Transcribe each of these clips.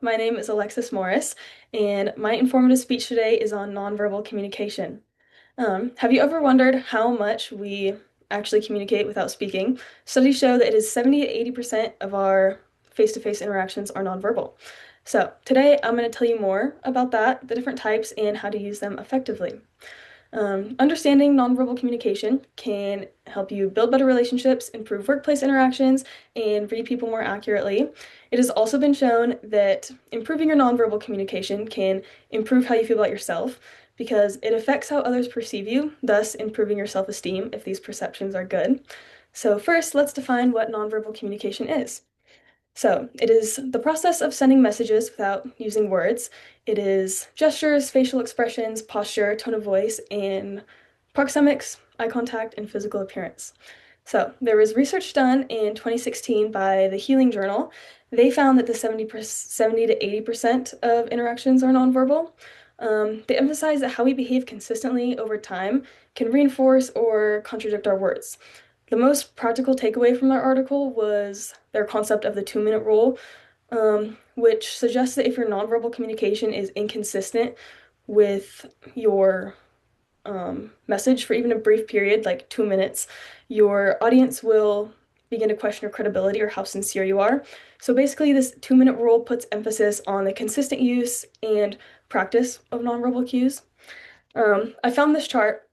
my name is Alexis Morris, and my informative speech today is on nonverbal communication. Have you ever wondered how much we actually communicate without speaking? Studies show that it is 70 to 80% of our face-to-face interactions are nonverbal. So today I'm going to tell you more about that, the different types, and how to use them effectively. Understanding nonverbal communication can help you build better relationships, improve workplace interactions, and read people more accurately. It has also been shown that improving your nonverbal communication can improve how you feel about yourself because it affects how others perceive you, thus improving your self-esteem if these perceptions are good. So first, let's define what nonverbal communication is. So, it is the process of sending messages without using words. It is gestures, facial expressions, posture, tone of voice, and proxemics, eye contact, and physical appearance. So, there was research done in 2016 by the Healing Journal. They found that the 70 to 80% of interactions are nonverbal. They emphasize that how we behave consistently over time can reinforce or contradict our words. The most practical takeaway from that article was their concept of the 2-minute rule, which suggests that if your nonverbal communication is inconsistent with your message for even a brief period, like 2 minutes, your audience will begin to question your credibility or how sincere you are. So basically, this 2-minute rule puts emphasis on the consistent use and practice of nonverbal cues. I found this chart,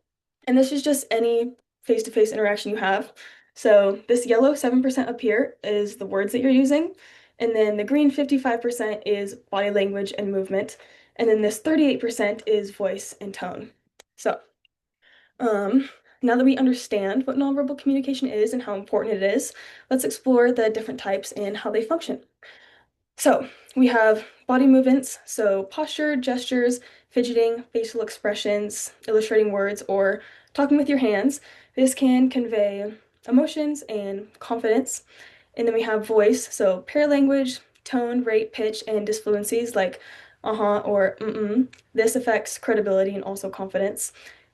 and this is just any face-to-face interaction you have. So this yellow 7% up here is the words that you're using, and then the green 55% is body language and movement, and then this 38% is voice and tone. So, um, now that we understand what nonverbal communication is and how important it is, let's explore the different types and how they function. So we have body movements, so posture, gestures, fidgeting, facial expressions, illustrating words, or talking with your hands. This can convey emotions and confidence. And then we have voice, so paralanguage, tone, rate, pitch, and disfluencies like uh-huh or mm-mm. This affects credibility and also confidence.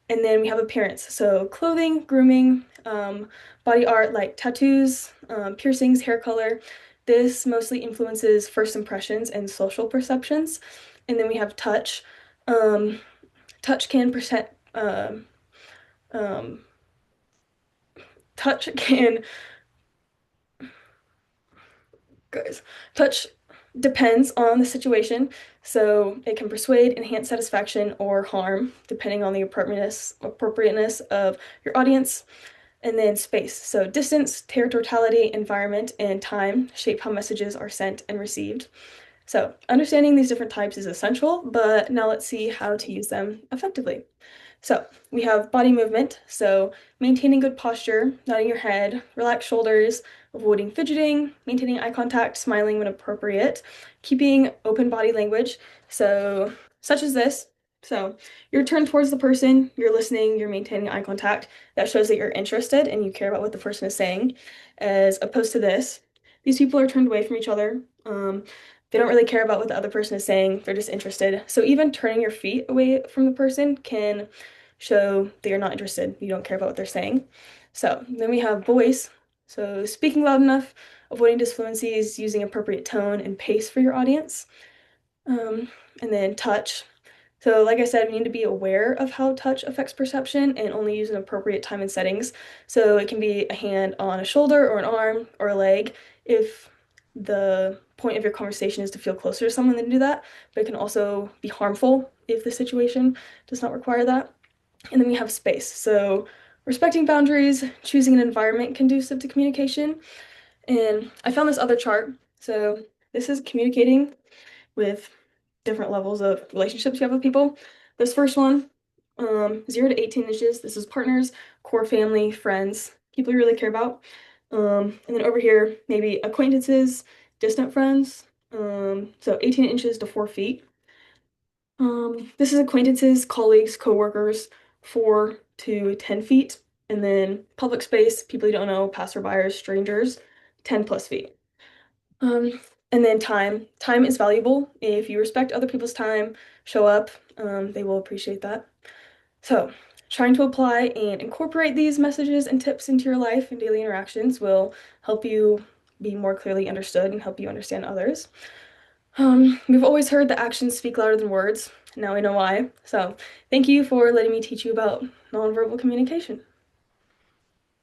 And then we have appearance, so clothing, grooming, body art like tattoos, piercings, hair color. This mostly influences first impressions and social perceptions. And then we have touch. Um, touch can present, um, touch can, guys, touch depends on the situation. So it can persuade, enhance satisfaction, or harm, depending on the appropriateness of your audience. And then space. So distance, territoriality, environment, and time shape how messages are sent and received. So understanding these different types is essential, but now let's see how to use them effectively. So we have body movement, so maintaining good posture, nodding your head, relaxed shoulders, avoiding fidgeting, maintaining eye contact, smiling when appropriate, keeping open body language, so such as this. So you're turned towards the person, you're listening, you're maintaining eye contact. That shows that you're interested and you care about what the person is saying, as opposed to this. These people are turned away from each other. They don't really care about what the other person is saying, they're just interested. So even turning your feet away from the person can show that you're not interested, you don't care about what they're saying. So then we have voice. So speaking loud enough, avoiding disfluencies, using appropriate tone and pace for your audience. Um, and then touch. So like I said, we need to be aware of how touch affects perception and only use an appropriate time and settings. So it can be a hand on a shoulder or an arm or a leg if the point of your conversation is to feel closer to someone, then do that. But it can also be harmful if the situation does not require that. And then we have space. So respecting boundaries, choosing an environment conducive to communication. And I found this other chart. So this is communicating with different levels of relationships you have with people. This first one, 0 to 18 inches. This is partners, core family, friends, people you really care about. And then over here, maybe acquaintances, distant friends. So 18 inches to 4 feet. This is acquaintances, colleagues, coworkers, 4 to 10 feet. And then public space, people you don't know, passerbyers, strangers, 10 plus feet. Um, and then time. Time is valuable. If you respect other people's time, show up, they will appreciate that. So, trying to apply and incorporate these messages and tips into your life and daily interactions will help you be more clearly understood and help you understand others. We've always heard that actions speak louder than words. Now we know why. So, thank you for letting me teach you about nonverbal communication.